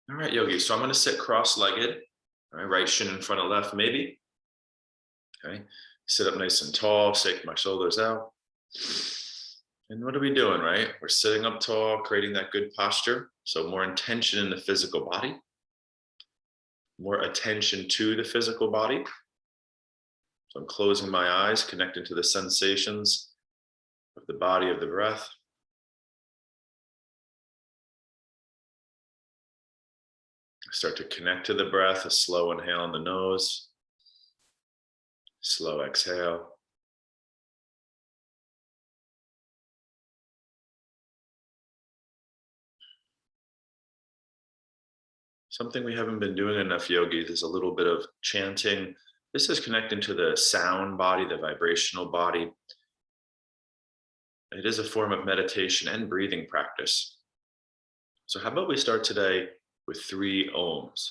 All right, yogi. So I'm going to sit cross-legged. All right, right shin in front of left, maybe. Okay. Sit up nice and tall, shake my shoulders out. And what are we doing, right? We're sitting up tall, creating that good posture. So more intention in the physical body, more attention to the physical body. So I'm closing my eyes, connecting to the sensations of the body, of the breath. Start to connect to the breath, a slow inhale in the nose, slow exhale. Something we haven't been doing enough, yogis, is a little bit of chanting. This is connecting to the sound body, the vibrational body. It is a form of meditation and breathing practice. So how about we start today with 3 ohms?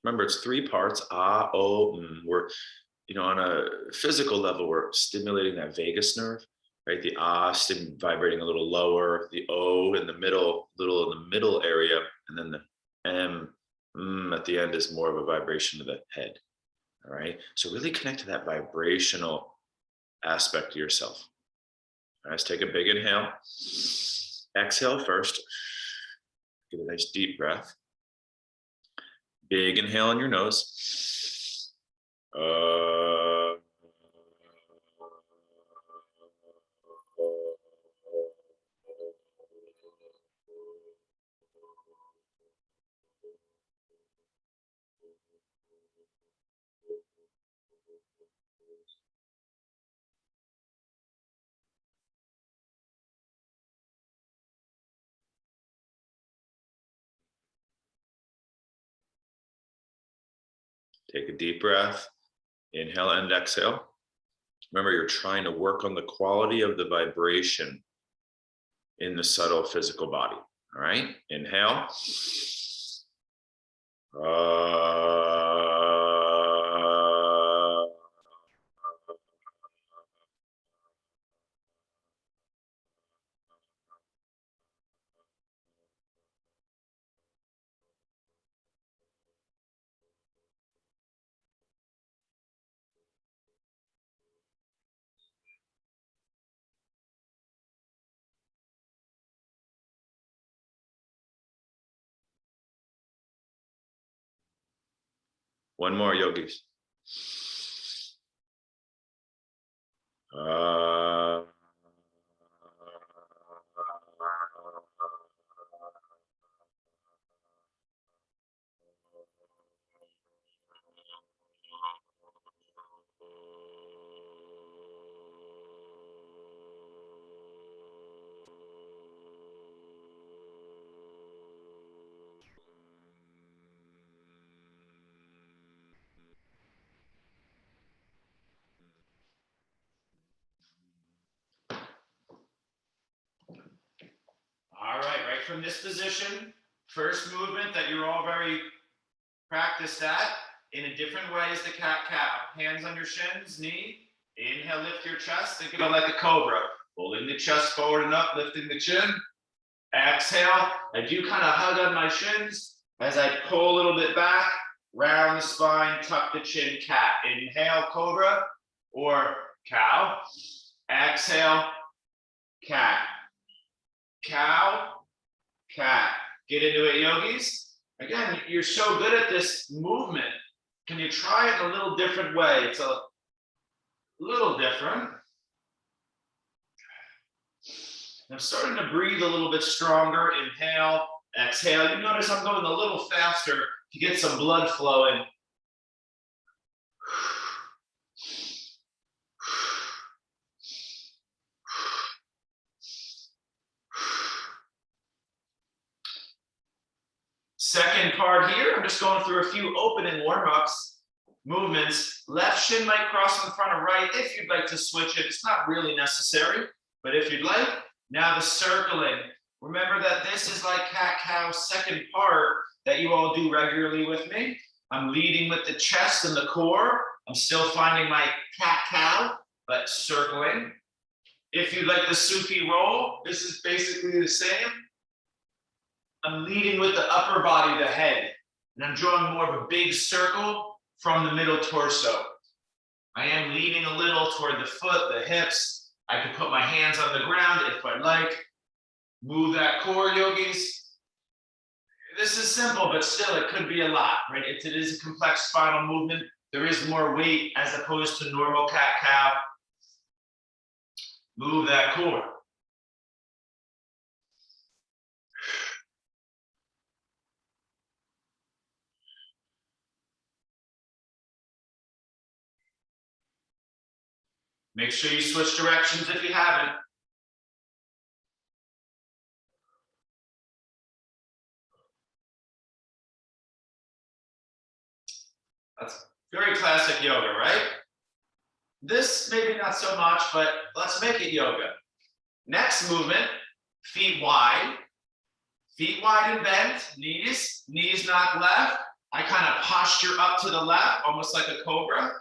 Remember, it's 3 parts, ah, oh, We're, on a physical level, we're stimulating that vagus nerve, right? The ah, vibrating a little lower, the o in the middle, little in the middle area, and then the m, at the end is more of a vibration to the head, all right? So really connect to that vibrational aspect of yourself. All right, let's take a big inhale. Exhale first. Get a nice deep breath. Big inhale on your nose. Take a deep breath. Inhale and exhale. Remember, you're trying to work on the quality of the vibration in the subtle physical body. All right, inhale. One more, yogis. All right from this position, first movement that you're all very practiced at, in a different way is the cat-cow. Hands on your shins, knee. Inhale, lift your chest. Think of it like a cobra. Pulling the chest forward and up, lifting the chin. Exhale, I do kind of hug on my shins as I pull a little bit back, round the spine, tuck the chin, cat. Inhale, cobra or cow. Exhale, cat. Cow, cat. Get into it, yogis. Again, you're so good at this movement. Can you try it in a little different way? It's a little different. I'm starting to breathe a little bit stronger. Inhale, exhale. You notice I'm going a little faster to get some blood flowing. Second part here, I'm just going through a few opening warm-ups, movements. Left shin might cross in front of right. If you'd like to switch it, it's not really necessary, but if you'd like. Now the circling. Remember that this is like cat-cow second part that you all do regularly with me. I'm leading with the chest and the core. I'm still finding my cat-cow, but circling. If you'd like the Sufi roll, this is basically the same. I'm leading with the upper body, the head, and I'm drawing more of a big circle from the middle torso. I am leaning a little toward the foot, the hips. I can put my hands on the ground if I'd like. Move that core, yogis. This is simple, but still it could be a lot, right? If it is a complex spinal movement, there is more weight as opposed to normal cat-cow. Move that core. Make sure you switch directions if you haven't. That's very classic yoga, right? This maybe not so much, but let's make it yoga. Next movement, feet wide and bent, knees knock left. I kind of posture up to the left, almost like a cobra.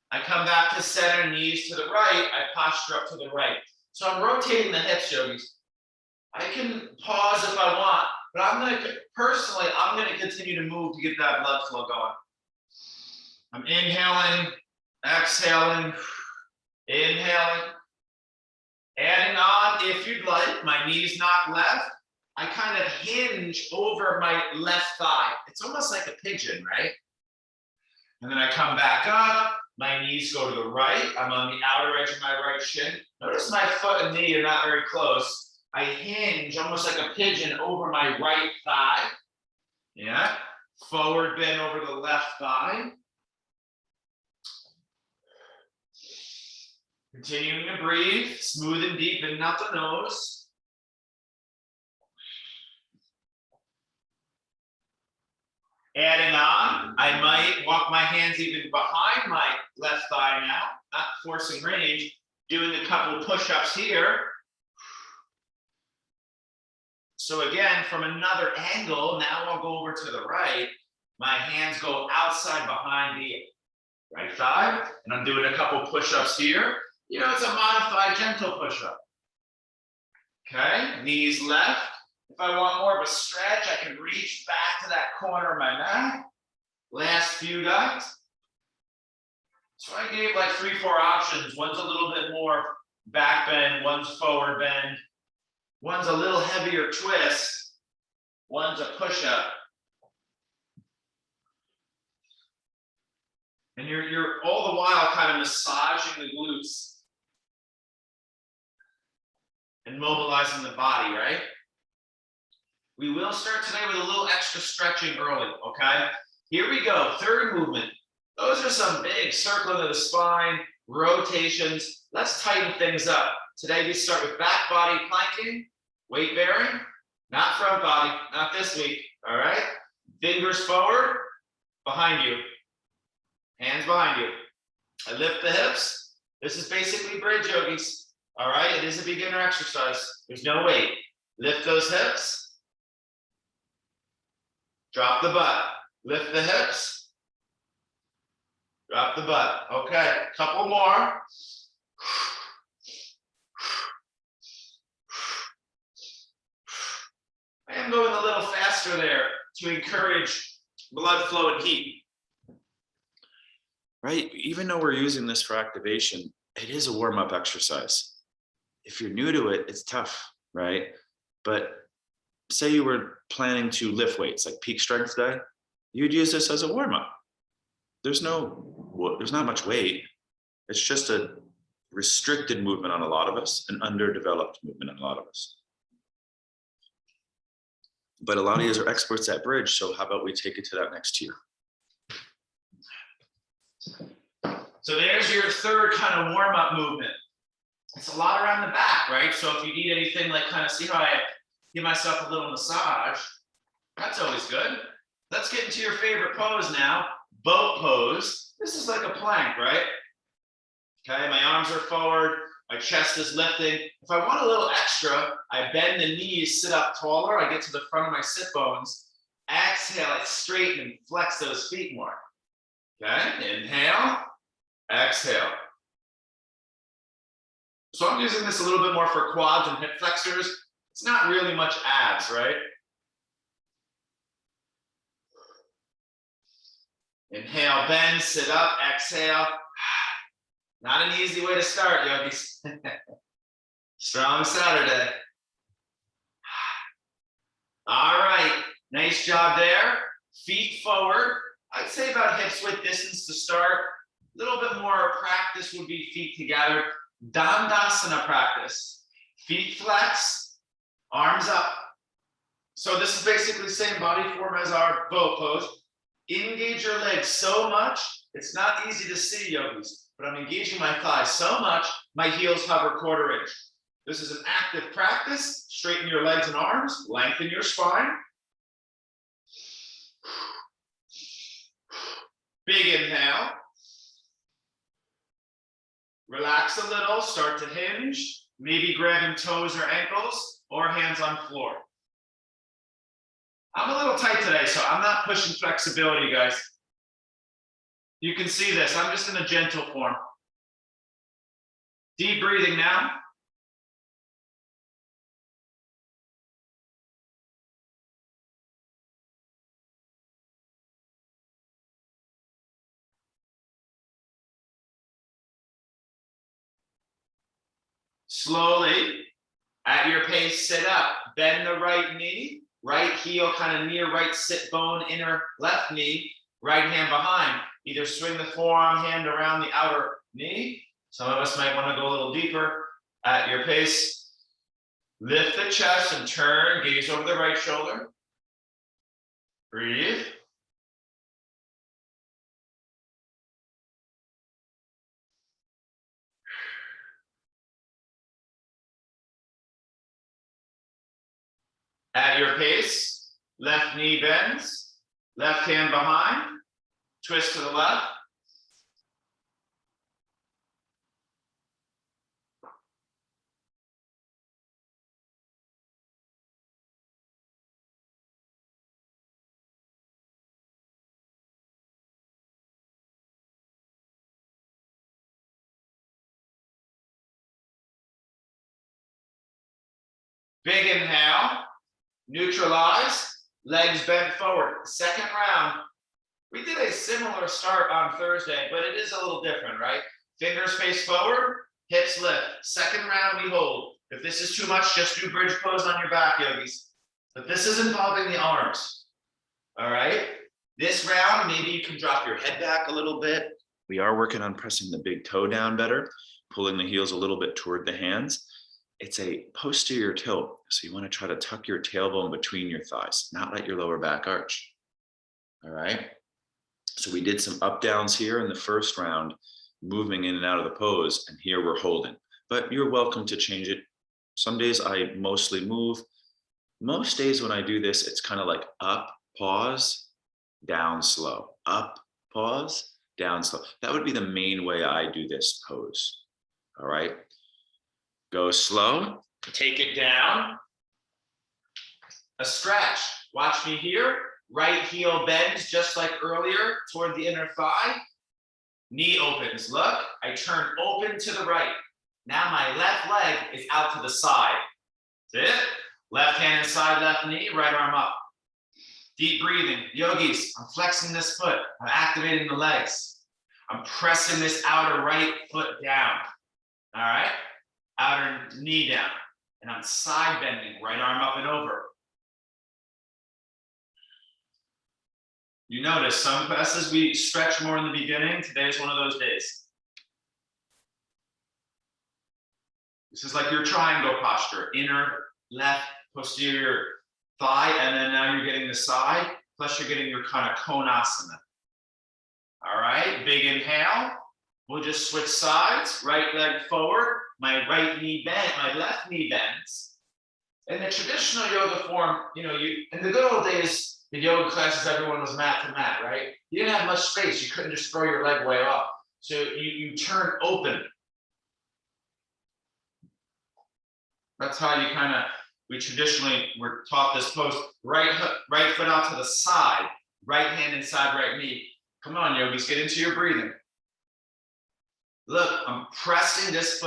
I come back to center, knees to the right. I posture up to the right. So I'm rotating the hips, yogis. I can pause if I want, but I'm gonna continue to move to get that blood flow going. I'm inhaling, exhaling, inhaling, adding on if you'd like. My knees knock left. I kind of hinge over my left thigh. It's almost like a pigeon, right? And then I come back up. My knees go to the right. I'm on the outer edge of my right shin. Notice my foot and knee are not very close. I hinge almost like a pigeon over my right thigh. Yeah. Forward bend over the left thigh. Continuing to breathe, smooth and deep, and not the nose. Adding on, I might walk my hands even behind my left thigh now, not forcing range, doing a couple push-ups here. So again, from another angle, now I'll go over to the right. My hands go outside behind the right thigh, and I'm doing a couple push-ups here. You know, it's a modified gentle push-up. Okay, knees left. If I want more of a stretch, I can reach back to that corner of my mat. Last few guys. So I gave like 3-4 options. One's a little bit more back bend, one's forward bend, one's a little heavier twist, one's a push-up. And you're all the while kind of massaging the glutes and mobilizing the body, right? We will start today with a little extra stretching early, okay? Here we go, third movement. Those are some big circling of the spine, rotations. Let's tighten things up. Today we start with back body planking, weight bearing, not front body, not this week, all right? Fingers forward, behind you. Hands behind you. I lift the hips. This is basically bridge, yogis. All right, it is a beginner exercise. There's no weight. Lift those hips. Drop the butt. Lift the hips. Drop the butt. Okay, couple more. I am going a little faster there to encourage blood flow and heat. Right? Even though we're using this for activation, it is a warm-up exercise. If you're new to it, it's tough, right? But say you were planning to lift weights, like peak strength day, you'd use this as a warm-up. There's not much weight. It's just a restricted movement on a lot of us, an underdeveloped movement on a lot of us. But a lot of you are experts at bridge, so how about we take it to that next tier? So there's your third kind of warm-up movement. It's a lot around the back, right? So if you need anything, like kind of see how I give myself a little massage, that's always good. Let's get into your favorite pose now, boat pose. This is like a plank, right? Okay, my arms are forward, my chest is lifting. If I want a little extra, I bend the knees, sit up taller, I get to the front of my sit bones. Exhale, I straighten and flex those feet more. Okay, inhale, exhale. So I'm using this a little bit more for quads and hip flexors. It's not really much abs, right? Inhale, bend, sit up, exhale. Not an easy way to start, yogis. Strong Saturday. All right, nice job there. Feet forward. I'd say about hips width distance to start. A little bit more practice would be feet together. Dandasana practice. Feet flex, arms up. So this is basically the same body form as our boat pose. Engage your legs so much, it's not easy to see, yogis, but I'm engaging my thighs so much, my heels hover 1/4 inch. This is an active practice. Straighten your legs and arms, lengthen your spine. Big inhale. Relax a little, start to hinge, maybe grabbing toes or ankles or hands on floor. I'm a little tight today, so I'm not pushing flexibility, guys. You can see this, I'm just in a gentle form. Deep breathing now. Slowly, at your pace, sit up. Bend the right knee, right heel kind of near right sit bone, inner left knee, right hand behind. Either swing the forearm hand around the outer knee. Some of us might want to go a little deeper at your pace. Lift the chest and turn, gaze over the right shoulder. Breathe. At your pace, left knee bends, left hand behind, twist to the left. Big inhale, neutralize, legs bent forward. Second round, we did a similar start on Thursday, but it is a little different, right? Fingers face forward, hips lift. Second round, we hold. If this is too much, just do bridge pose on your back, yogis. But this is involving the arms, all right? This round, maybe you can drop your head back a little bit. We are working on pressing the big toe down better, pulling the heels a little bit toward the hands. It's a posterior tilt, so you want to try to tuck your tailbone between your thighs, not let your lower back arch, all right? So we did some up downs here in the first round, moving in and out of the pose, and here we're holding. But you're welcome to change it. Some days I mostly move. Most days when I do this, it's kind of like up, pause, down, slow. Up, pause, down, slow. That would be the main way I do this pose, all right? Go slow, take it down. A stretch, watch me here. Right heel bends just like earlier toward the inner thigh. Knee opens, look, I turn open to the right. Now my left leg is out to the side. That's it. Left hand inside left knee, right arm up. Deep breathing, yogis, I'm flexing this foot. I'm activating the legs. I'm pressing this outer right foot down, all right? Outer knee down, and I'm side bending, right arm up and over. You notice some classes we stretch more in the beginning. Today is one of those days. This is like your triangle posture, inner, left, posterior thigh, and then now you're getting the side, plus you're getting your kind of konasana. All right, big inhale. We'll just switch sides, right leg forward, my right knee bends, my left knee bends. In the traditional yoga form, in the good old days, the yoga classes, everyone was mat to mat, right? You didn't have much space. You couldn't just throw your leg way off. So you turn open. That's how you we traditionally were taught this pose. Right foot out to the side, right hand inside right knee. Come on, yogis, get into your breathing. Look, I'm pressing this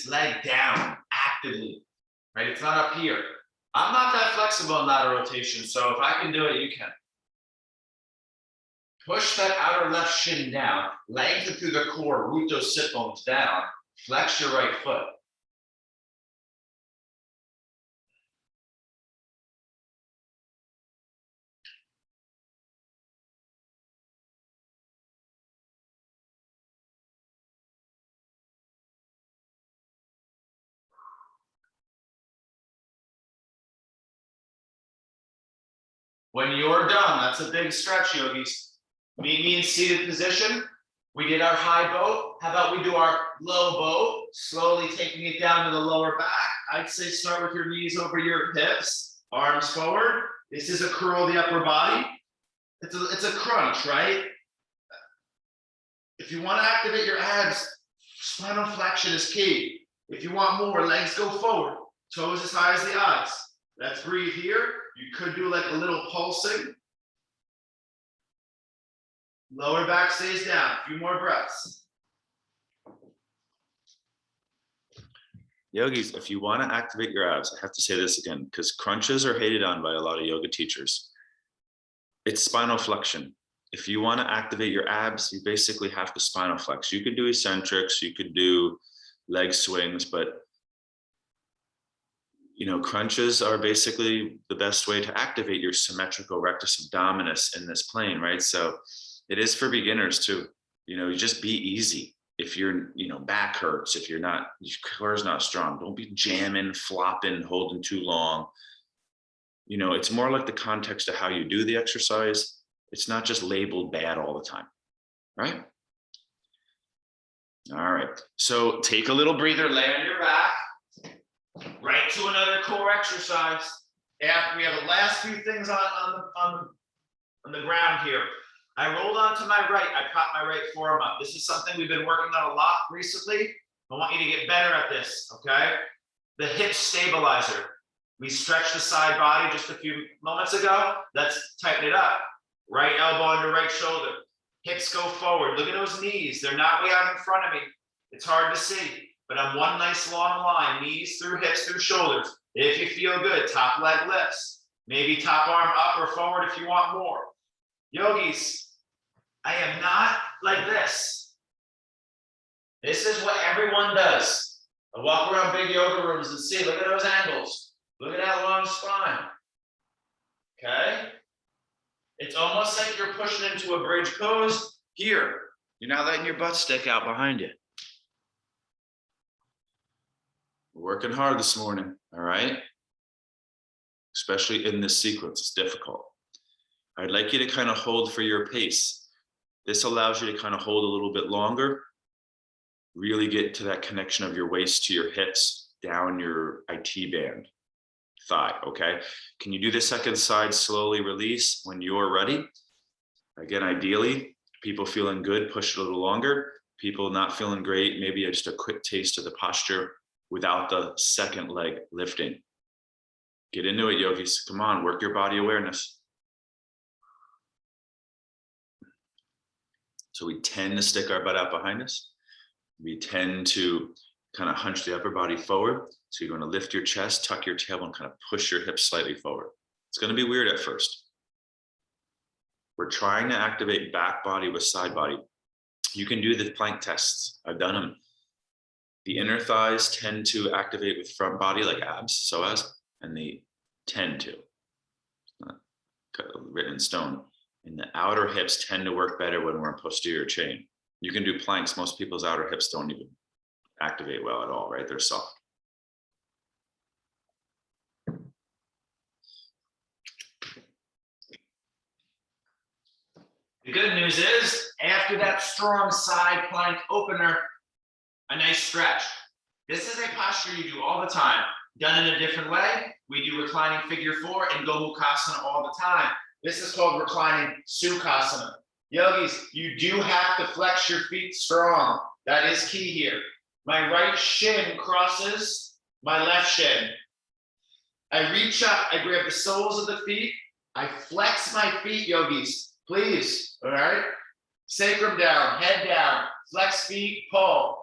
leg down actively, right? It's not up here. I'm not that flexible in lateral rotation, so if I can do it, you can. Push that outer left shin down, lengthen through the core, root those sit bones down, flex your right foot. When you're done, that's a big stretch, yogis. Meet me in seated position. We did our high boat. How about we do our low boat, slowly taking it down to the lower back. I'd say start with your knees over your hips, arms forward. This is a curl of the upper body. It's a crunch, right? If you want to activate your abs, spinal flexion is key. If you want more, legs go forward, toes as high as the eyes. Let's breathe here. You could do like a little pulsing. Lower back stays down. A few more breaths. Yogis, if you want to activate your abs, I have to say this again, because crunches are hated on by a lot of yoga teachers. It's spinal flexion. If you want to activate your abs, you basically have to spinal flex. You could do eccentrics, you could do leg swings, but crunches are basically the best way to activate your symmetrical rectus abdominis in this plane, right? So it is for beginners too. You just be easy. If your back hurts, if your core is not strong, don't be jamming, flopping, holding too long. It's more like the context of how you do the exercise. It's not just labeled bad all the time, right? All right, so take a little breather, lay on your back. Right to another core exercise. After we have the last few things on the ground here. I rolled onto my right. I propped my right forearm up. This is something we've been working on a lot recently. I want you to get better at this, okay? The hip stabilizer. We stretched the side body just a few moments ago. Let's tighten it up. Right elbow under right shoulder. Hips go forward. Look at those knees. They're not way out in front of me. It's hard to see. But on one nice long line, knees through hips through shoulders. If you feel good, top leg lifts. Maybe top arm up or forward if you want more. Yogis, I am not like this. This is what everyone does. I walk around big yoga rooms and see, look at those angles. Look at that long spine. Okay? It's almost like you're pushing into a bridge pose here. You're not letting your butt stick out behind you. We're working hard this morning, all right? Especially in this sequence, it's difficult. I'd like you to kind of hold for your pace. This allows you to kind of hold a little bit longer, really get to that connection of your waist to your hips, down your IT band, thigh, okay? Can you do the second side, slowly release when you're ready? Again, ideally, people feeling good, push it a little longer. People not feeling great, maybe just a quick taste of the posture without the second leg lifting. Get into it, yogis. Come on, work your body awareness. So we tend to stick our butt out behind us. We tend to kind of hunch the upper body forward. So you're going to lift your chest, tuck your tailbone, kind of push your hips slightly forward. It's going to be weird at first. We're trying to activate back body with side body. You can do the plank tests. I've done them. The inner thighs tend to activate with front body like abs, psoas, and they tend to. It's not written in stone. And the outer hips tend to work better when we're in posterior chain. You can do planks. Most people's outer hips don't even activate well at all, right? They're soft. The good news is, after that strong side plank opener, a nice stretch. This is a posture you do all the time. Done in a different way, we do reclining figure 4 and Gomukhasana all the time. This is called reclining Sukhasana. Yogis, you do have to flex your feet strong. That is key here. My right shin crosses my left shin. I reach up, I grab the soles of the feet, I flex my feet, yogis, please, all right? Sacrum down, head down, flex feet, pull.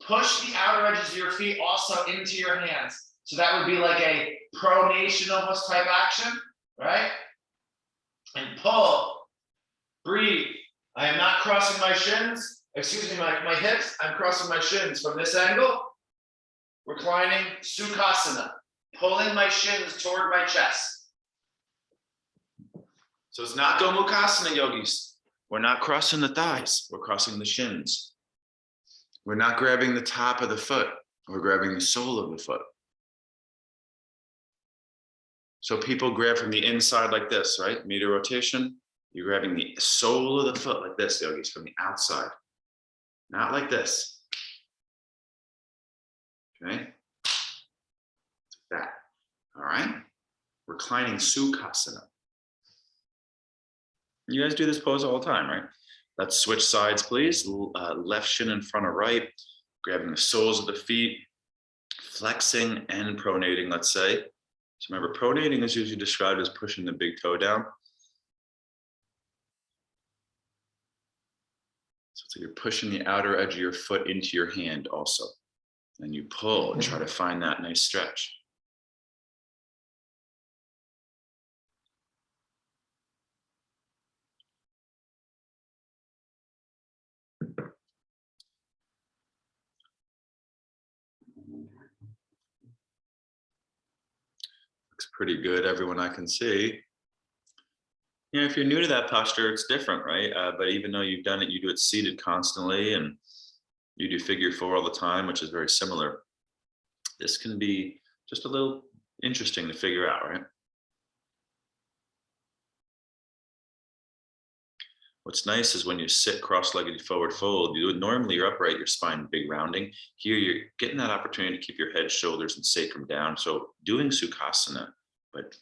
Push the outer edges of your feet also into your hands. So that would be like a pronation almost type action, right? And pull, breathe, I am not crossing my shins, excuse me, my hips. I'm crossing my shins from this angle. Reclining Sukhasana, pulling my shins toward my chest. So it's not Gomukhasana, yogis. We're not crossing the thighs. We're crossing the shins. We're not grabbing the top of the foot. We're grabbing the sole of the foot. So people grab from the inside like this, right? Meter rotation. You're grabbing the sole of the foot like this, yogis, from the outside. Not like this. Okay? Like that. All right? Reclining Sukhasana. You guys do this pose all the time, right? Let's switch sides, please. Left shin in front of right. Grabbing the soles of the feet. Flexing and pronating, let's say. So remember, pronating is usually described as pushing the big toe down. So it's like you're pushing the outer edge of your foot into your hand also. And you pull and try to find that nice stretch. Looks pretty good, everyone I can see. You know, if you're new to that posture, it's different, right? But even though you've done it, you do it seated constantly and you do figure four all the time, which is very similar. This can be just a little interesting to figure out, right? What's nice is when you sit cross-legged forward fold, normally you're upright, your spine big rounding. Here you're getting that opportunity to keep your head, shoulders, and sacrum down. So doing Sukhasana, but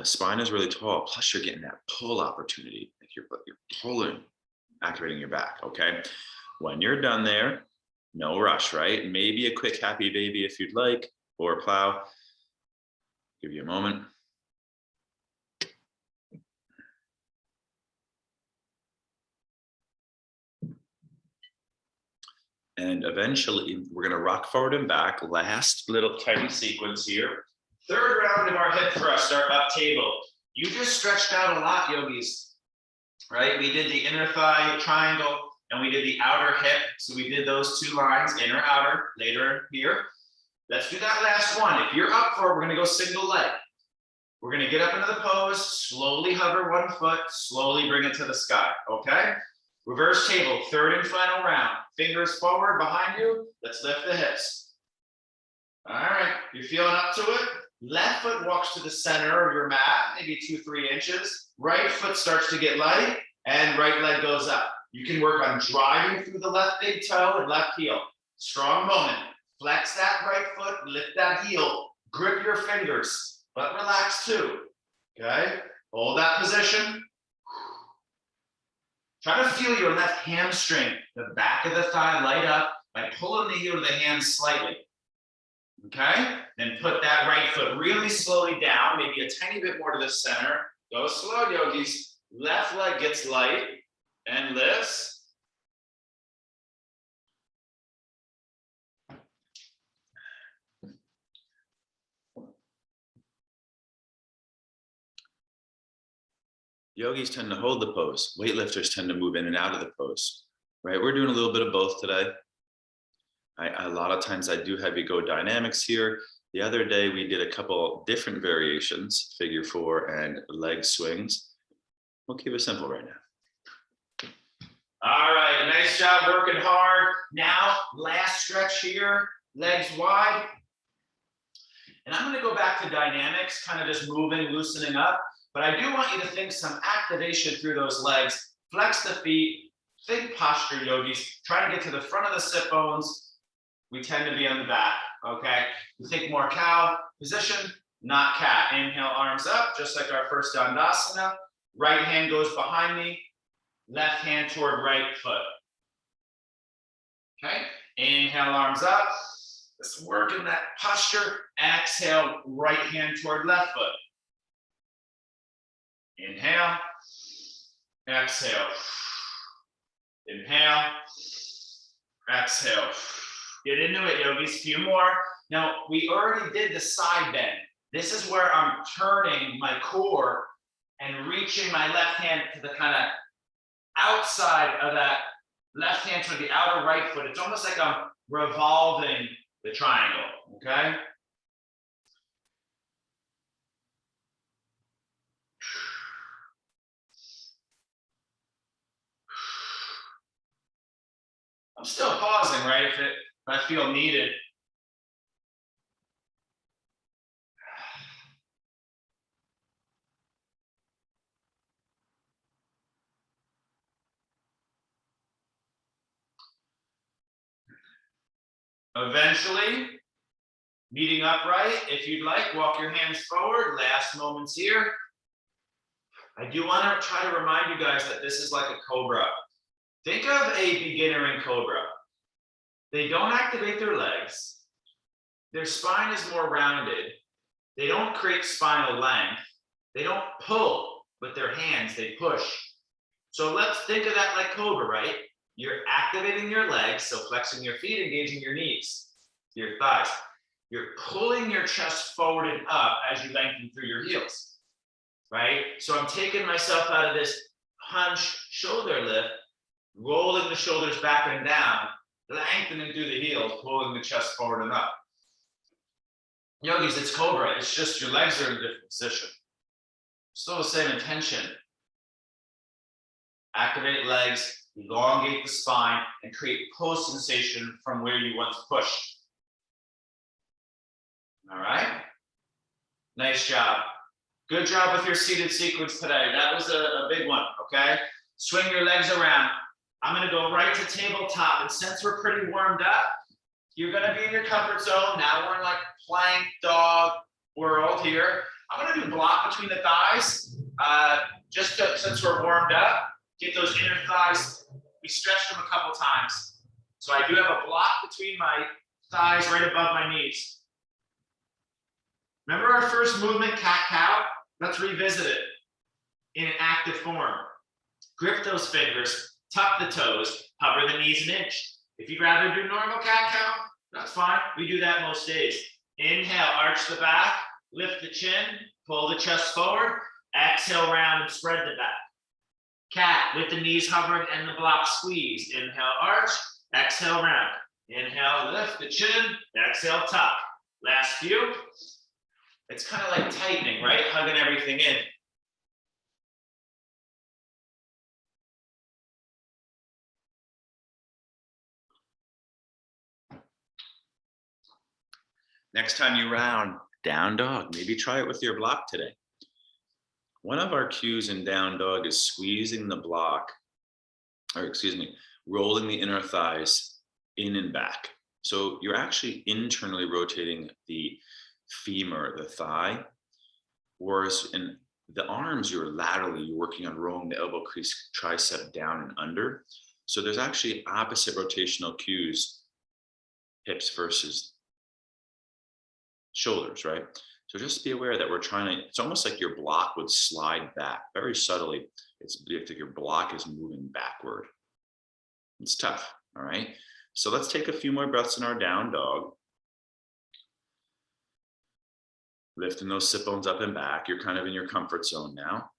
spine is really tall, plus you're getting that pull opportunity. Like you're pulling, activating your back, okay? When you're done there, no rush, right? Maybe a quick happy baby if you'd like, or a plow. Give you a moment. And eventually we're gonna rock forward and back. Last little tiny sequence here. Third round of our hip thrust, our up table. You just stretched out a lot, yogis, right? We did the inner thigh triangle and we did the outer hip. So we did those two lines, inner, outer, later here. Let's do that last one. If you're up for it, we're gonna go single leg. We're gonna get up into the pose, slowly hover one foot, slowly bring it to the sky, okay? Reverse table, third and final round. Fingers forward behind you. Let's lift the hips. All right, you're feeling up to it? Left foot walks to the center of your mat, maybe 2-3 inches. Right foot starts to get light and right leg goes up. You can work on driving through the left big toe and left heel. Strong moment. Flex that right foot, lift that heel, grip your fingers, but relax too, okay? Hold that position. Try to feel your left hamstring, the back of the thigh light up by pulling the heel of the hand slightly. Okay? Then put that right foot really slowly down, maybe a tiny bit more to the center. Go slow, yogis. Left leg gets light and lifts. Yogis tend to hold the pose. Weightlifters tend to move in and out of the pose, right? We're doing a little bit of both today. A lot of times I do have you go dynamics here. The other day we did a couple different variations, figure four and leg swings. We'll keep it simple right now. All right, nice job working hard. Now, last stretch here, legs wide. And I'm gonna go back to dynamics, kind of just moving, loosening up. But I do want you to think some activation through those legs. Flex the feet, think posture, yogis. Try to get to the front of the sit bones. We tend to be on the back, okay? We think more cow position, not cat. Inhale, arms up, just like our first Dandasana. Right hand goes behind me, left hand toward right foot. Okay, inhale, arms up. Let's work in that posture. Exhale, right hand toward left foot. Inhale, exhale. Inhale, exhale. Get into it, yogis, few more. Now, we already did the side bend. This is where I'm turning my core and reaching my left hand to the kind of outside of that left hand toward the outer right foot. It's almost like I'm revolving the triangle, okay? I'm still pausing, right? If I feel needed. Eventually, meeting upright. If you'd like, walk your hands forward. Last moments here. I do want to try to remind you guys that this is like a cobra. Think of a beginner in cobra. They don't activate their legs. Their spine is more rounded. They don't create spinal length. They don't pull with their hands, they push. So let's think of that like cobra, right? You're activating your legs, so flexing your feet, engaging your knees, your thighs. You're pulling your chest forward and up as you lengthen through your heels, right? So I'm taking myself out of this hunched shoulder lift, rolling the shoulders back and down, lengthening through the heels, pulling the chest forward and up. Yogis, it's cobra. It's just your legs are in a different position. Still the same intention. Activate legs, elongate the spine, and create pull sensation from where you once pushed. All right? Nice job. Good job with your seated sequence today. That was a big one, okay? Swing your legs around. I'm gonna go right to tabletop, and since we're pretty warmed up, you're gonna be in your comfort zone. Now we're in like plank dog world here. I'm gonna do block between the thighs, since we're warmed up, get those inner thighs, we stretched them a couple times. So I do have a block between my thighs right above my knees. Remember our first movement, cat-cow? Let's revisit it in an active form. Grip those fingers, tuck the toes, hover the knees an inch. If you'd rather do normal cat-cow, that's fine. We do that most days. Inhale, arch the back, lift the chin, pull the chest forward. Exhale, round and spread the back. Cat with the knees hovering and the block squeezed. Inhale, arch. Exhale, round. Inhale, lift the chin. Exhale, tuck. Last few. It's kind of like tightening, right? Hugging everything in. Next time you round, down dog. Maybe try it with your block today. One of our cues in down dog is squeezing the block, rolling the inner thighs in and back. So you're actually internally rotating the femur, the thigh, whereas in the arms, you're working on rolling the elbow crease tricep down and under. So there's actually opposite rotational cues, hips versus shoulders, right? So just be aware that it's almost like your block would slide back very subtly. It's like your block is moving backward. It's tough, all right? So let's take a few more breaths in our down dog. Lifting those sit bones up and back. You're kind of in your comfort zone now.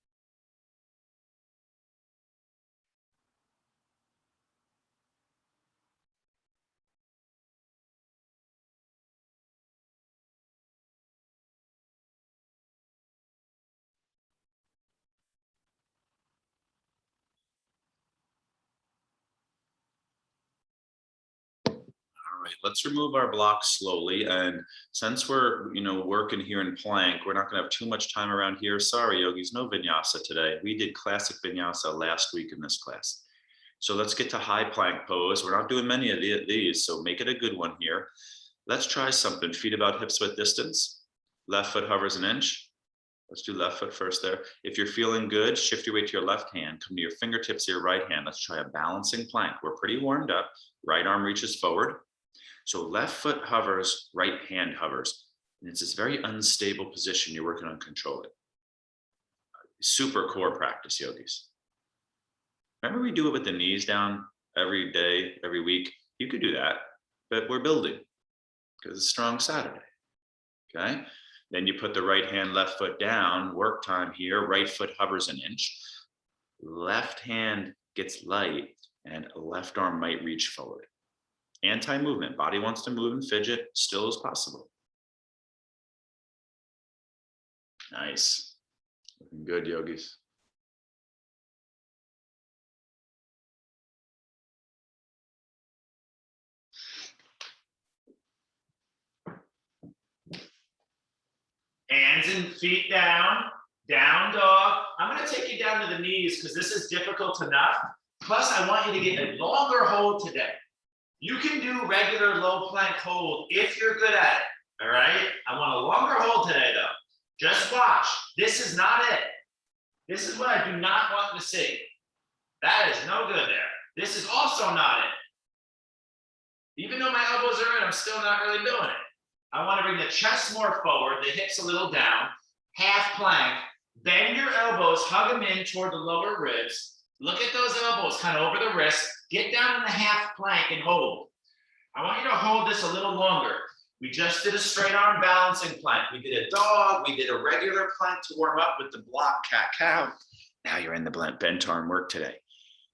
All right, let's remove our blocks slowly. And since we're, working here in plank, we're not gonna have too much time around here. Sorry, yogis, no vinyasa today. We did classic vinyasa last week in this class. So let's get to high plank pose. We're not doing many of these, so make it a good one here. Let's try something. Feet about hips width distance. Left foot hovers an inch. Let's do left foot first there. If you're feeling good, shift your weight to your left hand. Come to your fingertips to your right hand. Let's try a balancing plank. We're pretty warmed up. Right arm reaches forward. So left foot hovers, right hand hovers. And it's this very unstable position. You're working on control it. Super core practice, yogis. Remember we do it with the knees down every day, every week. You could do that, but we're building because it's Strong Saturday, okay? Then you put the right hand, left foot down, work time here, right foot hovers an inch. Left hand gets light and left arm might reach forward. Anti-movement, body wants to move and fidget, still is possible. Nice, looking good, yogis. Hands and feet down, down dog. I'm gonna take you down to the knees because this is difficult enough. Plus, I want you to get a longer hold today. You can do regular low plank hold if you're good at it, all right? I want a longer hold today though. Just watch, this is not it. This is what I do not want to see. That is no good there. This is also not it. Even though my elbows are in, I'm still not really doing it. I want to bring the chest more forward, the hips a little down, half plank, bend your elbows, hug them in toward the lower ribs. Look at those elbows kind of over the wrist, get down in the half plank and hold. I want you to hold this a little longer. We just did a straight arm balancing plank. We did a dog, we did a regular plank to warm up with the block cat-cow. Now you're in the bent arm work today.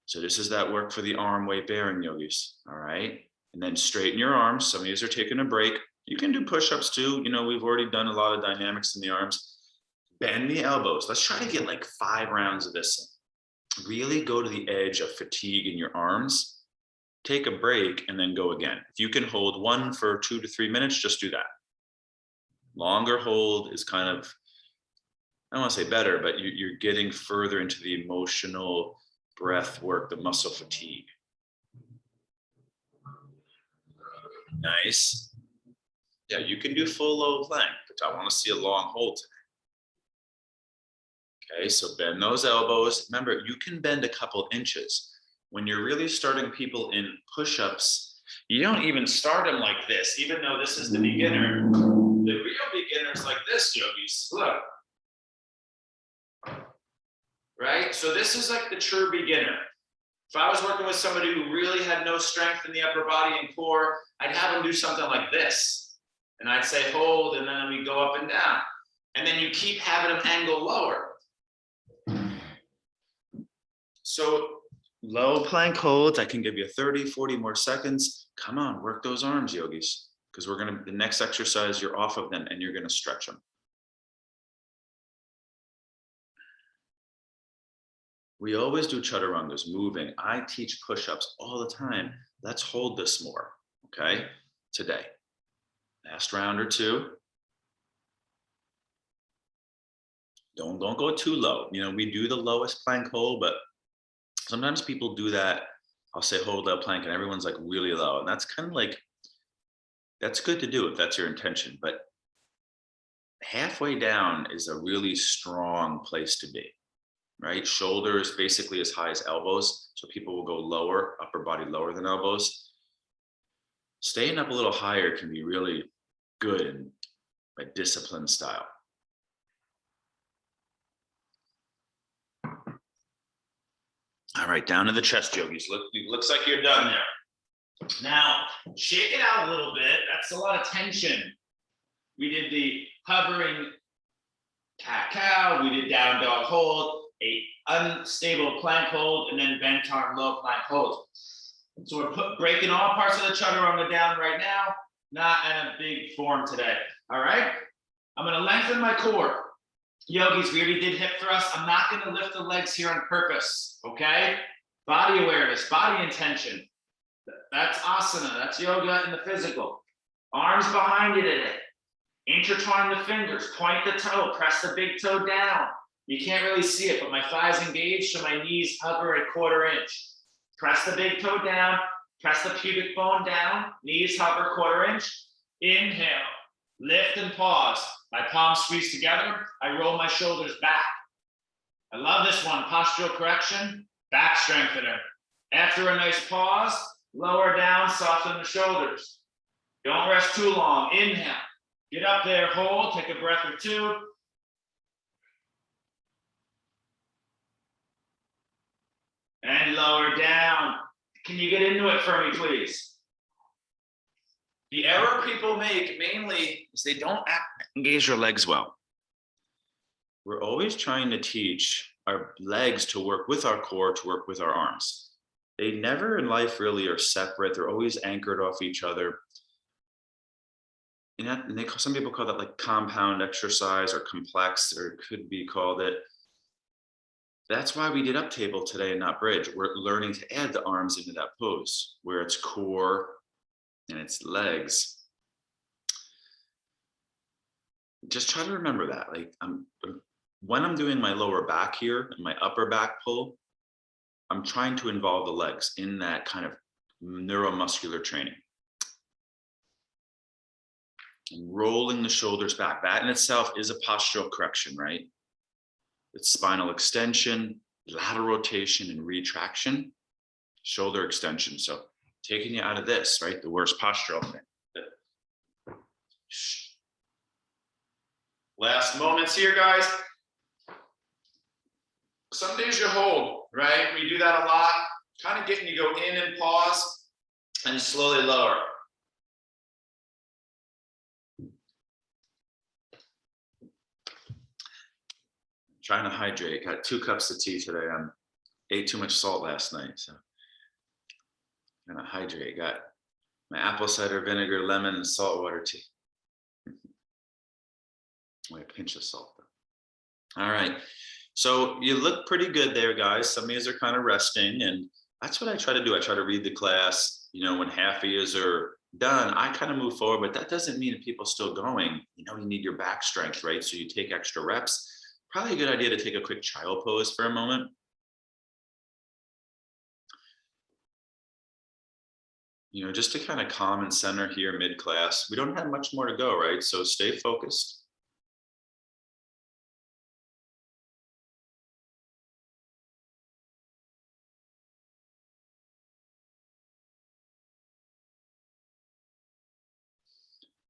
So this is that work for the arm weight bearing yogis, all right? And then straighten your arms. Some of you are taking a break. You can do push-ups too. You know, we've already done a lot of dynamics in the arms. Bend the elbows. Let's try to get like 5 rounds of this. Really go to the edge of fatigue in your arms. Take a break and then go again. If you can hold one for 2 to 3 minutes, just do that. Longer hold is kind of, I don't want to say better, but you're getting further into the emotional breath work, the muscle fatigue. Nice. Yeah, you can do full low plank, but I want to see a long hold today. Okay, so bend those elbows. Remember, you can bend a couple inches. When you're really starting people in push-ups, you don't even start them like this, even though this is the beginner. The real beginner's like this, yogis. Look. Right? So this is like the true beginner. If I was working with somebody who really had no strength in the upper body and core, I'd have them do something like this. And I'd say hold, and then we go up and down. And then you keep having them angle lower. So low plank holds, I can give you 30, 40 more seconds. Come on, work those arms, yogis. Because the next exercise, you're off of them and you're gonna stretch them. We always do chaturangas, moving. I teach push-ups all the time. Let's hold this more, okay, today. Last round or 2. Don't go too low. You know, we do the lowest plank hold, but sometimes people do that. I'll say hold low plank and everyone's like really low. And that's kind of like, that's good to do if that's your intention, but halfway down is a really strong place to be, right? Shoulders basically as high as elbows. So people will go lower, upper body lower than elbows. Staying up a little higher can be really good in a disciplined style. All right, down to the chest, yogis. Looks like you're done there. Now, shake it out a little bit. That's a lot of tension. We did the hovering cat-cow. We did down dog hold, a unstable plank hold, and then bent arm low plank hold. So we're breaking all parts of the chaturanga down right now, not in a big form today. All right? I'm going to lengthen my core. Yogis, we already did hip thrust. I'm not going to lift the legs here on purpose, okay? Body awareness, body intention. That's asana. That's yoga in the physical. Arms behind you today. Intertwine the fingers. Point the toe. Press the big toe down. You can't really see it, but my thighs engaged, so my knees hover a 1/4 inch. Press the big toe down. Press the pubic bone down. Knees hover 1/4 inch. Inhale. Lift and pause. My palms squeeze together. I roll my shoulders back. I love this one. Postural correction. Back strengthener. After a nice pause, lower down, soften the shoulders. Don't rest too long. Inhale. Get up there, hold, take a breath or 2. And lower down. Can you get into it for me, please? The error people make mainly is they don't engage their legs well. We're always trying to teach our legs to work with our core, to work with our arms. They never in life really are separate. They're always anchored off each other. And some people call that like compound exercise or complex, or it could be called it. That's why we did up table today and not bridge. We're learning to add the arms into that pose where it's core and it's legs. Just try to remember that. Like when I'm doing my lower back here and my upper back pull, I'm trying to involve the legs in that kind of neuromuscular training. And rolling the shoulders back. That in itself is a postural correction, right? It's spinal extension, lateral rotation, and retraction, shoulder extension. So taking you out of this, right? The worst postural thing. Last moments here, guys. Some days you hold, right? We do that a lot. Kind of getting you go in and pause and slowly lower. Trying to hydrate. Got 2 cups of tea today. I ate too much salt last night, so I'm gonna hydrate. Got my apple cider vinegar, lemon, and salt water tea. Only a pinch of salt though. All right, so you look pretty good there, guys. Some of you are kind of resting, and that's what I try to do. I try to read the class. You know, when half of you are done, I kind of move forward, but that doesn't mean that people still going. You know, you need your back strength, right? So you take extra reps. Probably a good idea to take a quick child pose for a moment. You know, just to kind of calm and center here mid-class. We don't have much more to go, right? So stay focused.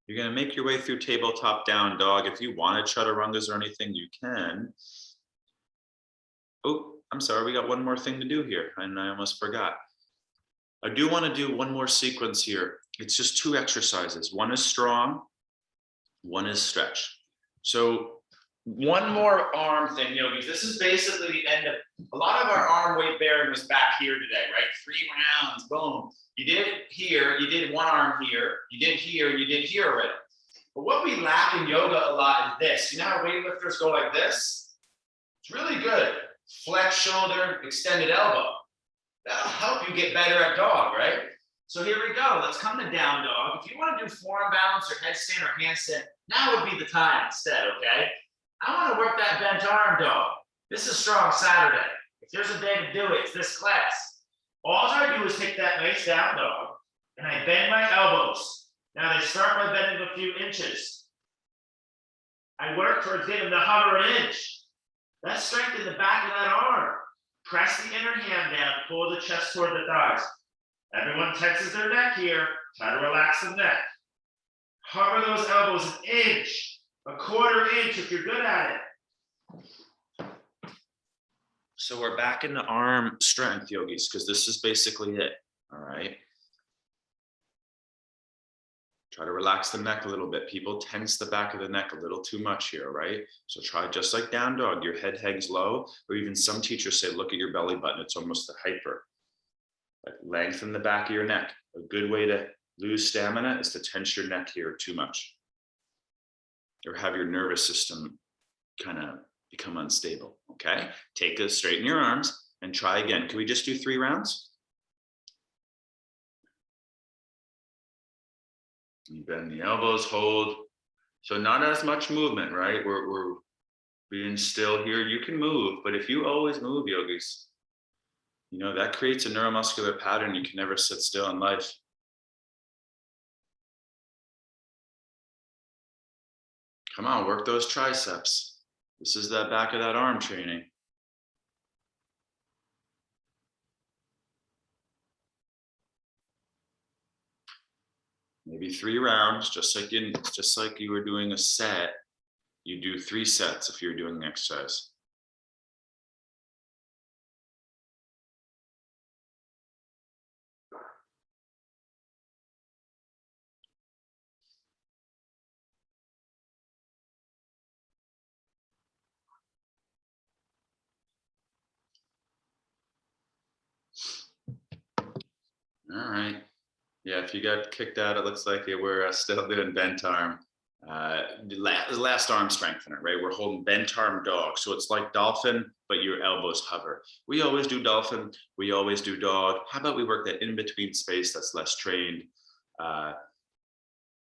You're going to make your way through tabletop down dog. If you want to chaturangas or anything, you can. Oh, I'm sorry. We got one more thing to do here, and I almost forgot. I do want to do one more sequence here. It's just 2 exercises. One is strong, one is stretch. So one more arm thing, yogis. This is basically the end of a lot of our arm weight bearing was back here today, right? 3 rounds, boom. You did here, you did one arm here, you did here, you did here already. But what we lack in yoga a lot is this. You know how weightlifters go like this? It's really good. Flex shoulder, extended elbow. That'll help you get better at dog, right? So here we go. Let's come to down dog. If you want to do forearm balance or headstand or handstand, now would be the time instead, okay? I want to work that bent arm dog. This is strong Saturday. If there's a day to do it, it's this class. All I do is take that nice down dog and I bend my elbows. Now they start by bending a few inches. I work towards getting to hover an inch. Let's strengthen the back of that arm. Press the inner hand down, pull the chest toward the thighs. Everyone tenses their neck here. Try to relax the neck. Hover those elbows an inch, a quarter inch if you're good at it. So we're back into arm strength, yogis, because this is basically it, all right? Try to relax the neck a little bit. People tense the back of the neck a little too much here, right? So try just like down dog, your head hangs low, or even some teachers say, look at your belly button. It's almost a hyper. Like lengthen the back of your neck. A good way to lose stamina is to tense your neck here too much. Or have your nervous system kind of become unstable, okay? Straighten your arms and try again. Can we just do 3 rounds? You bend the elbows, hold. So not as much movement, right? We're being still here. You can move, but if you always move, yogis, you know, that creates a neuromuscular pattern. You can never sit still in life. Come on, work those triceps. This is the back of that arm training. Maybe 3 rounds, just like you were doing a set. You do 3 sets if you're doing an exercise. All right. Yeah, if you got kicked out, it looks like you were still doing bent arm. Last arm strengthener, right? We're holding bent arm dog. So it's like dolphin, but your elbows hover. We always do dolphin. We always do dog. How about we work that in between space that's less trained? Uh,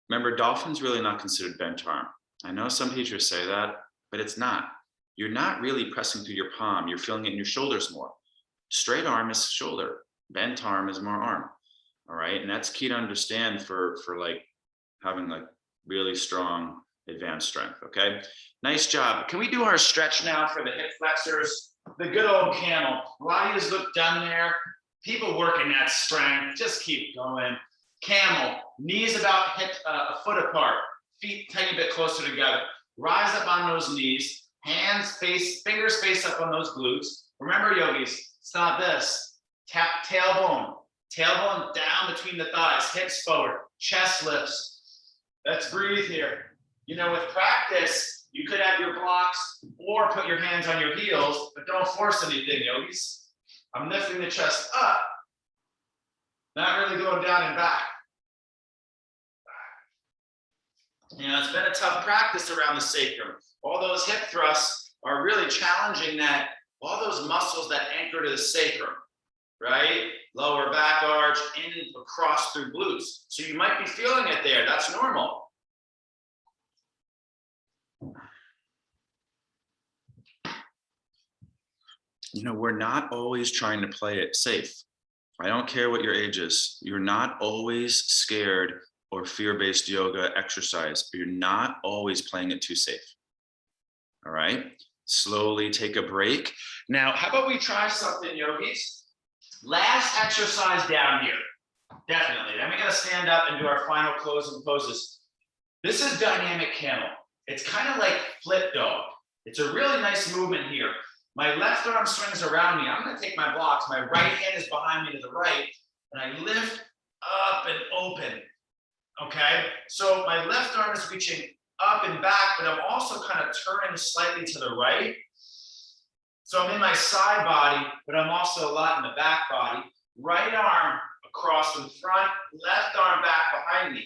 Remember, dolphin's really not considered bent arm. I know some teachers say that, but it's not. You're not really pressing through your palm. You're feeling it in your shoulders more. Straight arm is shoulder. Bent arm is more arm. All right. And that's key to understand for like having like really strong advanced strength. Okay. Nice job. Can we do our stretch now for the hip flexors? The good old camel. A lot of you look done there. People working that strength. Just keep going. Camel. Knees about hip a foot apart. Feet tiny bit closer together. Rise up on those knees. Hands face, fingers face up on those glutes. Remember, yogis, it's not this. Tap tailbone. Tailbone down between the thighs, hips forward, chest lifts. Let's breathe here. You know, with practice, you could have your blocks or put your hands on your heels, but don't force anything, yogis. I'm lifting the chest up, not really going down and back. You know, it's been a tough practice around the sacrum. All those hip thrusts are really challenging that, all those muscles that anchor to the sacrum, right? Lower back arch, in across through glutes. So you might be feeling it there. That's normal. You know, we're not always trying to play it safe. I don't care what your age is. You're not always scared or fear-based yoga exercise. You're not always playing it too safe. All right. Slowly take a break. Now, how about we try something, yogis? Last exercise down here. Definitely. Then we got to stand up and do our final closing poses. This is dynamic camel. It's kind of like flip dog. It's a really nice movement here. My left arm swings around me. I'm going to take my blocks. My right hand is behind me to the right, and I lift up and open. Okay? So my left arm is reaching up and back, but I'm also kind of turning slightly to the right. So I'm in my side body, but I'm also a lot in the back body. Right arm across in front, left arm back behind me.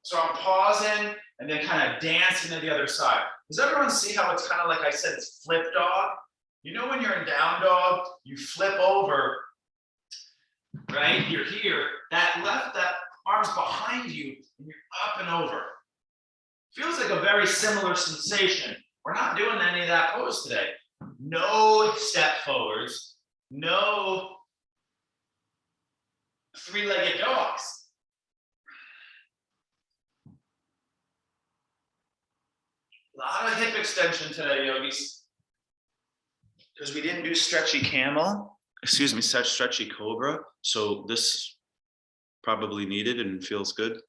So I'm pausing and then kind of dancing to the other side. Does everyone see how it's kind of like I said, it's flip dog? You know when you're in down dog, you flip over, right? You're here, that arm's behind you, and you're up and over. Feels like a very similar sensation. We're not doing any of that pose today. No step forwards, no three-legged dogs. A lot of hip extension today, yogis. Because we didn't do stretchy camel, stretchy cobra. So this probably needed and feels good.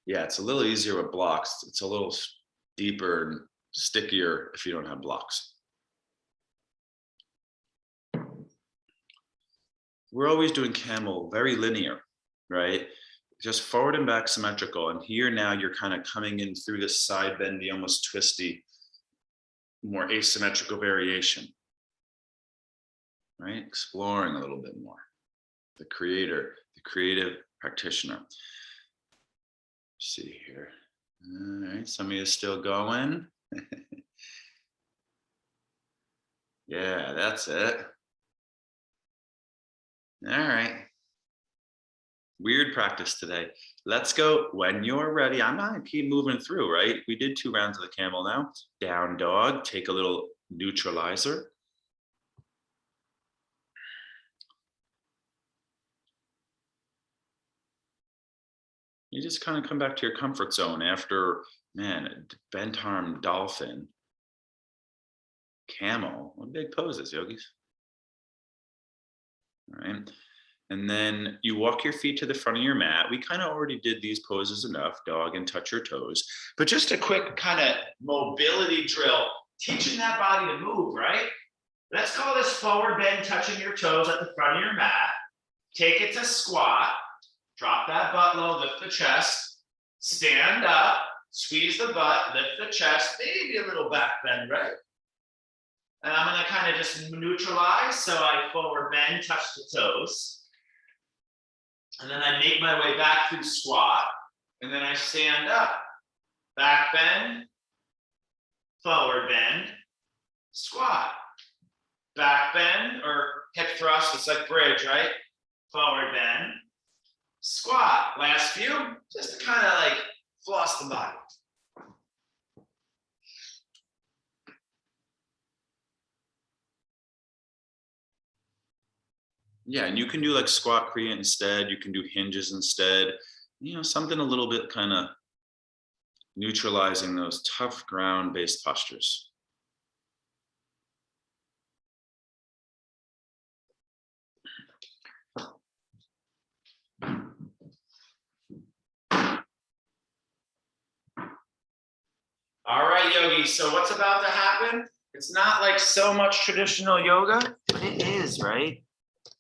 Yeah, it's a little easier with blocks. It's a little deeper and stickier if you don't have blocks. We're always doing camel, very linear, right? Just forward and back symmetrical. And here now you're kind of coming in through this side bendy, almost twisty, more asymmetrical variation, right? Exploring a little bit more. The creator, the creative practitioner. Let's see here. All right, some of you are still going. Yeah, that's it. All right. Weird practice today. Let's go when you're ready. I'm gonna keep moving through, right? We did 2 rounds of the camel now. Down dog, take a little neutralizer. You just kind of come back to your comfort zone after, man, bent arm dolphin, camel. What big poses, yogis. All right. And then you walk your feet to the front of your mat. We kind of already did these poses enough, dog and touch your toes. But just a quick kind of mobility drill, teaching that body to move, right? Let's call this forward bend, touching your toes at the front of your mat. Take it to squat. Drop that butt low, lift the chest. Stand up, squeeze the butt, lift the chest, maybe a little back bend, right? And I'm gonna kind of just neutralize. So I forward bend, touch the toes. And then I make my way back through squat. And then I stand up. Back bend, forward bend, squat. Back bend or hip thrust, it's like bridge, right? Forward bend, squat. Last few, just to kind of like floss the body. Yeah, and you can do like squat Kriya instead. You can do hinges instead. You know, something a little bit kind of neutralizing those tough ground-based postures. All right, yogis. So what's about to happen? It's not like so much traditional yoga, but it is, right?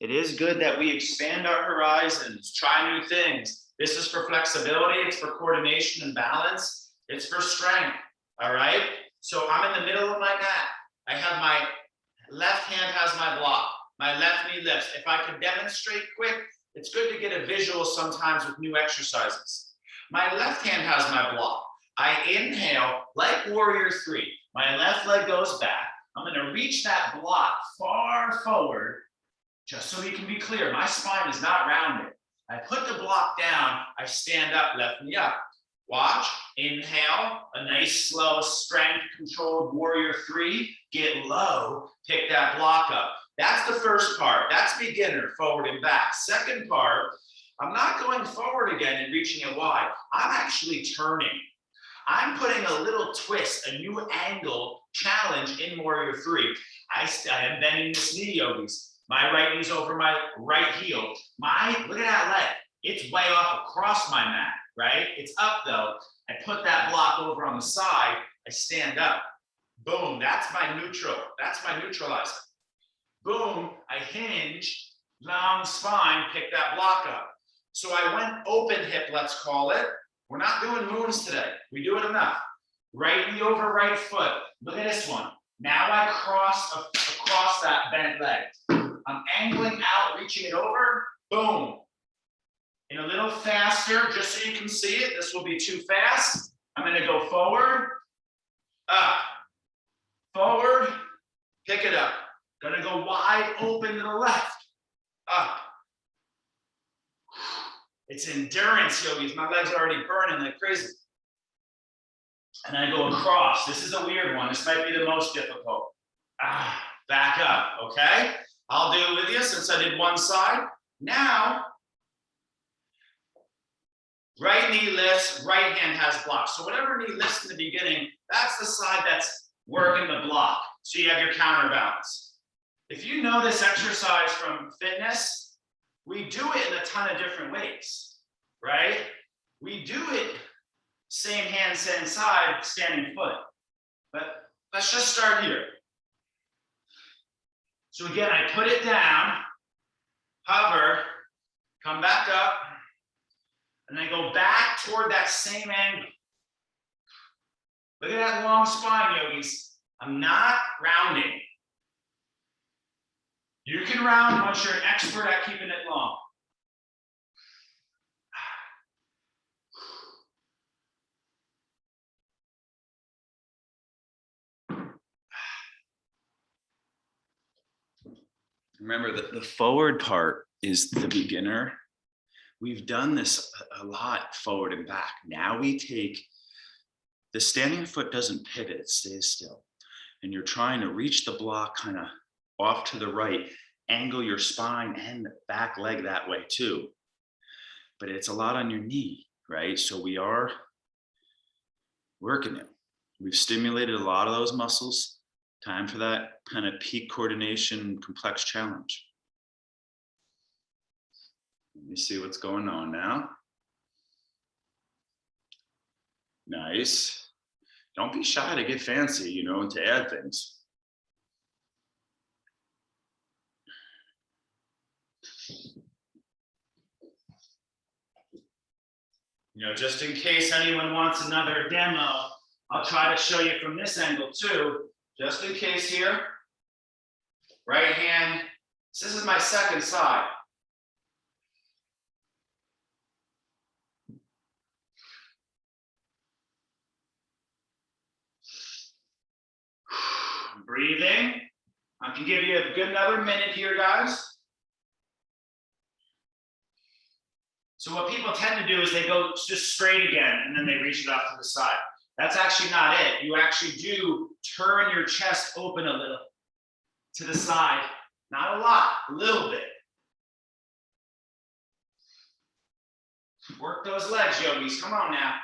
It is good that we expand our horizons, try new things. This is for flexibility, it's for coordination and balance, it's for strength, all right? So I'm in the middle of my mat. I have my left hand has my block, my left knee lifts. If I can demonstrate quick, it's good to get a visual sometimes with new exercises. My left hand has my block. I inhale like warrior three. My left leg goes back. I'm gonna reach that block far forward. Just so we can be clear, my spine is not rounded. I put the block down, I stand up, left knee up. Watch, inhale, a nice slow strength controlled warrior three, get low, pick that block up. That's the first part, that's beginner, forward and back. Second part, I'm not going forward again and reaching it wide. I'm actually turning. I'm putting a little twist, a new angle challenge in warrior three. I am bending this knee, yogis. My right knee's over my right heel. Look at that leg. It's way off across my mat, right? It's up though. I put that block over on the side. I stand up. Boom, that's my neutral. That's my neutralizer. Boom, I hinge, long spine, pick that block up. So I went open hip, let's call it. We're not doing moons today. We do it enough. Right knee over right foot. Look at this one. Now I cross across that bent leg. I'm angling out, reaching it over, boom. And a little faster, just so you can see it. This will be too fast. I'm gonna go forward, up, forward, pick it up. Gonna go wide open to the left, up. It's endurance, yogis. My legs are already burning like crazy. And I go across. This is a weird one. This might be the most difficult. Back up, okay? I'll do it with you since I did one side. Now, right knee lifts, right hand has block. So whatever knee lifts in the beginning, that's the side that's working the block. So you have your counterbalance. If you know this exercise from fitness, we do it in a ton of different ways, right? We do it same hand, same side, standing foot. But let's just start here. So again, I put it down, hover, come back up, and then go back toward that same angle. Look at that long spine, yogis. I'm not rounding. You can round once you're an expert at keeping it long. Remember that the forward part is the beginner. We've done this a lot forward and back. Now we take, the standing foot doesn't pivot, it stays still. And you're trying to reach the block kind of off to the right, angle your spine and the back leg that way too. But it's a lot on your knee, right? So we are working it. We've stimulated a lot of those muscles. Time for that kind of peak coordination, complex challenge. Let me see what's going on now. Nice. Don't be shy to get fancy, you know, and to add things. You know, just in case anyone wants another demo, I'll try to show you from this angle too. Just in case here, Right hand, this is my second side. Breathing. I can give you a good another minute here, guys. So what people tend to do is they go just straight again, and then they reach it off to the side. That's actually not it. You actually do turn your chest open a little to the side. Not a lot, a little bit. Work those legs, yogis. Come on now.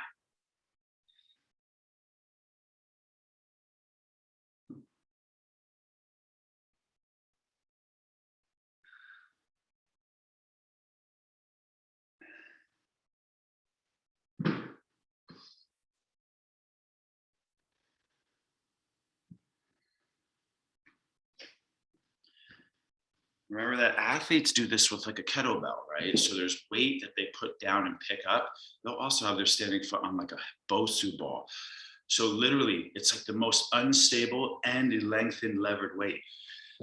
Remember that athletes do this with like a kettlebell, right? So there's weight that they put down and pick up. They'll also have their standing foot on like a Bosu ball. So literally, it's like the most unstable and lengthened levered weight.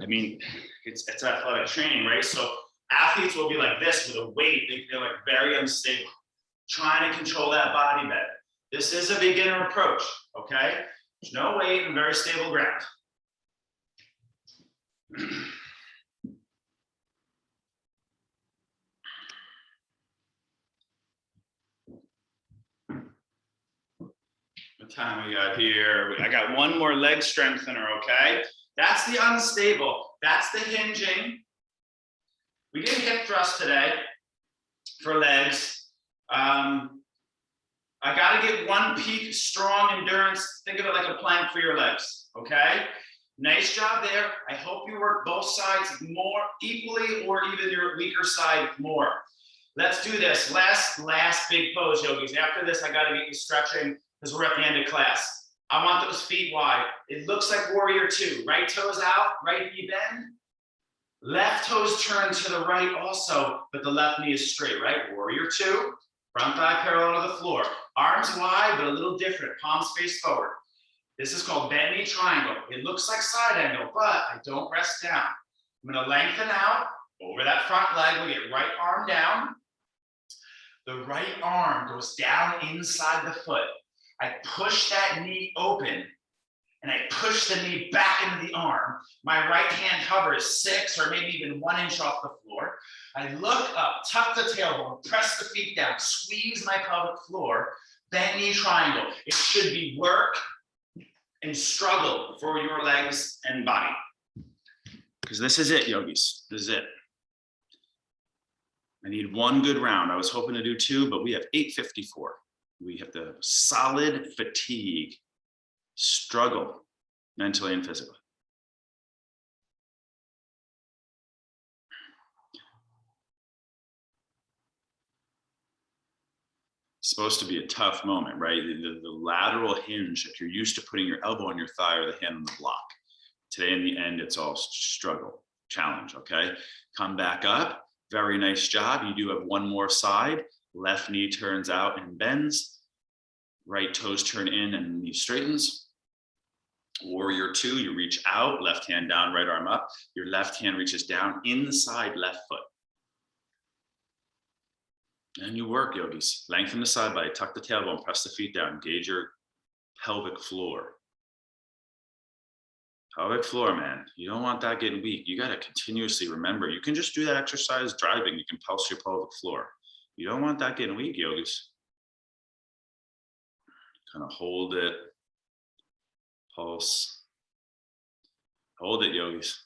I mean, it's athletic training, right? So athletes will be like this with a weight. They're like very unstable, trying to control that body better. This is a beginner approach, okay? There's no weight and very stable ground. What time we got here? I got one more leg strengthener, okay? That's the unstable. That's the hinging. We did hip thrust today for legs. I gotta get one peak strong endurance. Think of it like a plank for your legs, okay? Nice job there. I hope you work both sides more equally or even your weaker side more. Let's do this. Last big pose, yogis. After this, I gotta get you stretching because we're at the end of class. I want those feet wide. It looks like warrior two. Right toes out, right knee bend. Left toes turn to the right also, but the left knee is straight, right? Warrior two, front thigh parallel to the floor. Arms wide, but a little different. Palms face forward. This is called bent knee triangle. It looks like side angle, but I don't rest down. I'm gonna lengthen out over that front leg. We'll get right arm down. The right arm goes down inside the foot. I push that knee open and I push the knee back into the arm. My right hand hovers 6 or maybe even 1 inch off the floor. I look up, tuck the tailbone, press the feet down, squeeze my pelvic floor, bent knee triangle. It should be work and struggle for your legs and body. Because this is it, yogis. This is it. I need one good round. I was hoping to do 2, but we have 8:54. We have the solid fatigue, struggle mentally and physically. It's supposed to be a tough moment, right? The lateral hinge, if you're used to putting your elbow on your thigh or the hand on the block. Today in the end, it's all struggle, challenge, okay? Come back up. Very nice job. You do have one more side. Left knee turns out and bends. Right toes turn in and knee straightens. Warrior two, you reach out, left hand down, right arm up. Your left hand reaches down inside left foot. And you work, yogis. Lengthen the side body, tuck the tailbone, press the feet down, engage your pelvic floor. Pelvic floor, man. You don't want that getting weak. You got to continuously remember. You can just do that exercise driving. You can pulse your pelvic floor. You don't want that getting weak, yogis. Kind of hold it. Pulse. Hold it, yogis.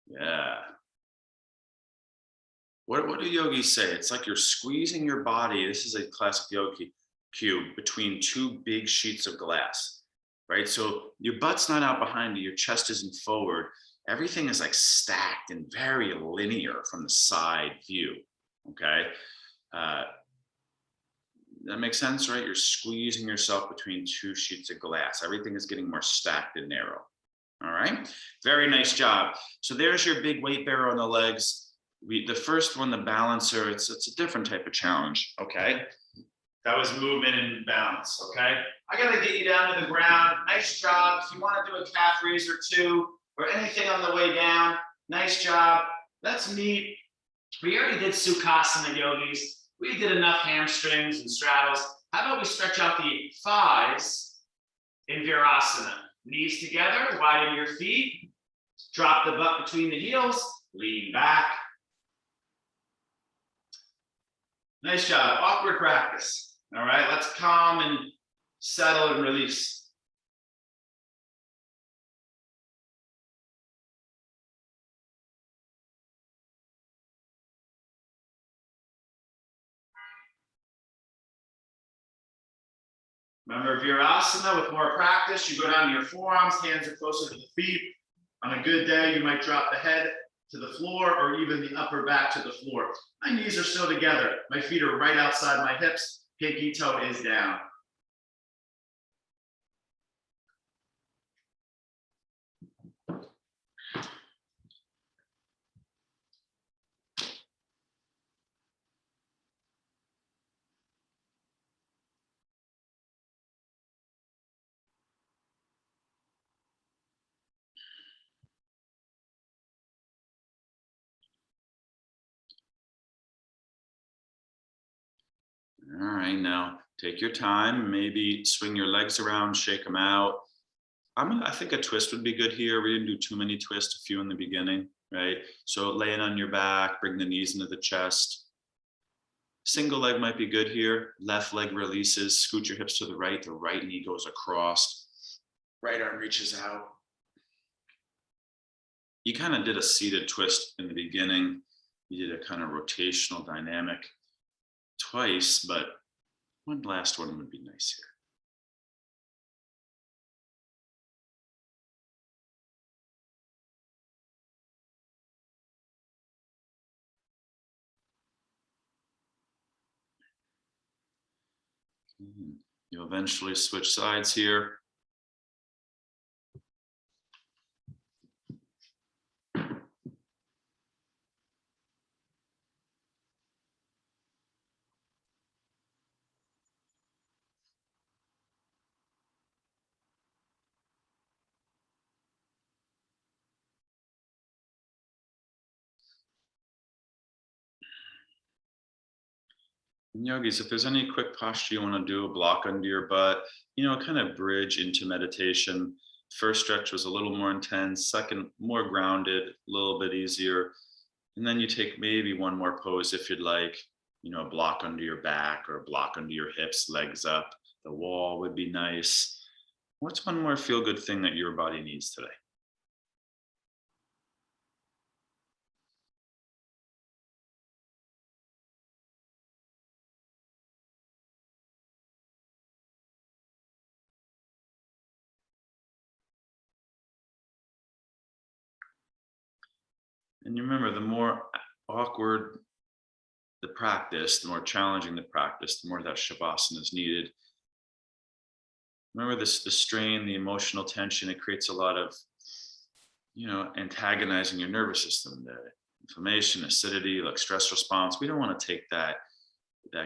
Yeah. What do yogis say? It's like you're squeezing your body. This is a classic yogi cue between 2 big sheets of glass, right? So your butt's not out behind you, your chest isn't forward. Everything is like stacked and very linear from the side view, okay? That makes sense, right? You're squeezing yourself between 2 sheets of glass. Everything is getting more stacked and narrow, all right? right, very nice job. So there's your big weight bearer on the legs. The first one, the balancer, it's a different type of challenge, okay? That was movement and balance, okay? I gotta get you down to the ground. Nice job. If you want to do a calf raise or two or anything on the way down, nice job. Let's meet. We already did Sukhasana yogis. We did enough hamstrings and straddles. How about we stretch out the thighs in Virasana? Knees together, widen your feet, drop the butt between the heels, lean back. Nice job, awkward practice. All right, let's calm and settle and release. Remember, Virasana, with more practice, you go down to your forearms, hands are closer to the feet. On a good day, you might drop the head to the floor or even the upper back to the floor. My knees are still together. My feet are right outside my hips. Pinky toe is down. All right, now take your time, maybe swing your legs around, shake them out. I think a twist would be good here. We didn't do too many twists, a few in the beginning, right? So laying on your back, bring the knees into the chest. Single leg might be good here. Left leg releases, scoot your hips to the right knee goes across, right arm reaches out. You kind of did a seated twist in the beginning. You did a kind of rotational dynamic twice, but one last one would be nice here. You'll eventually switch sides here. Yogis, if there's any quick posture you want to do, a block under your butt, kind of bridge into meditation. First stretch was a little more intense, second more grounded, a little bit easier. And then you take maybe one more pose if you'd like, a block under your back or a block under your hips, legs up. The wall would be nice. What's one more feel-good thing that your body needs today? And you remember, the more awkward the practice, the more challenging the practice, the more that shavasana is needed. Remember this, the strain, the emotional tension, it creates a lot of, antagonizing your nervous system, the inflammation, acidity, like stress response. We don't want to take that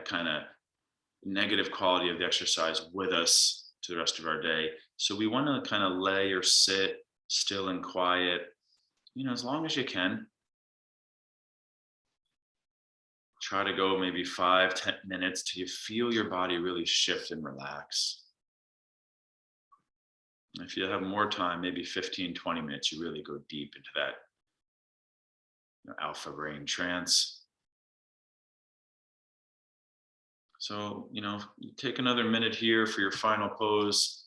kind of negative quality of the exercise with us to the rest of our day. So we want to kind of lay or sit still and quiet, as long as you can. Try to go maybe 5-10 minutes till you feel your body really shift and relax. If you have more time, maybe 15-20 minutes, you really go deep into that alpha brain trance. So, take another minute here for your final pose.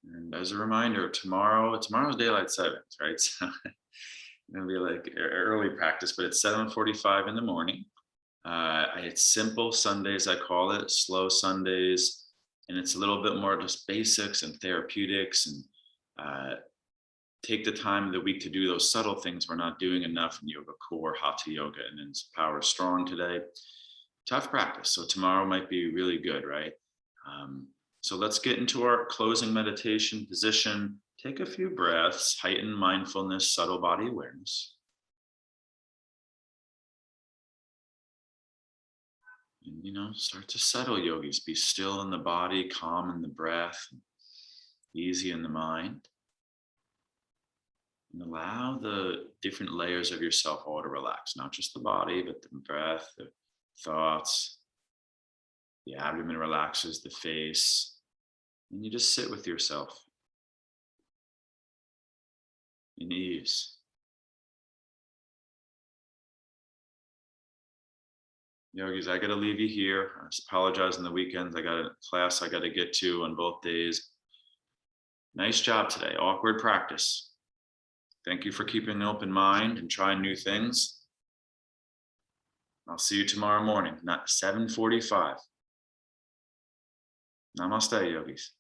And as a reminder, tomorrow's daylight savings, right? So it's gonna be like early practice, but it's 7:45 in the morning. It's simple Sundays, I call it, slow Sundays, and it's a little bit more just basics and therapeutics and take the time of the week to do those subtle things we're not doing enough in yoga core, hatha yoga, and then power strong today. Tough practice. So tomorrow might be really good, right? So let's get into our closing meditation position. Take a few breaths, heighten mindfulness, subtle body awareness. And, start to settle, yogis. Be still in the body, calm in the breath, easy in the mind. And allow the different layers of yourself all to relax, not just the body, but the breath, the thoughts. The abdomen relaxes, the face. And you just sit with yourself in ease. Yogis, I got to leave you here. I apologize on the weekends. I got a class I got to get to on both days. Nice job today. Awkward practice. Thank you for keeping an open mind and trying new things. I'll see you tomorrow morning, not 7:45. Namaste, yogis.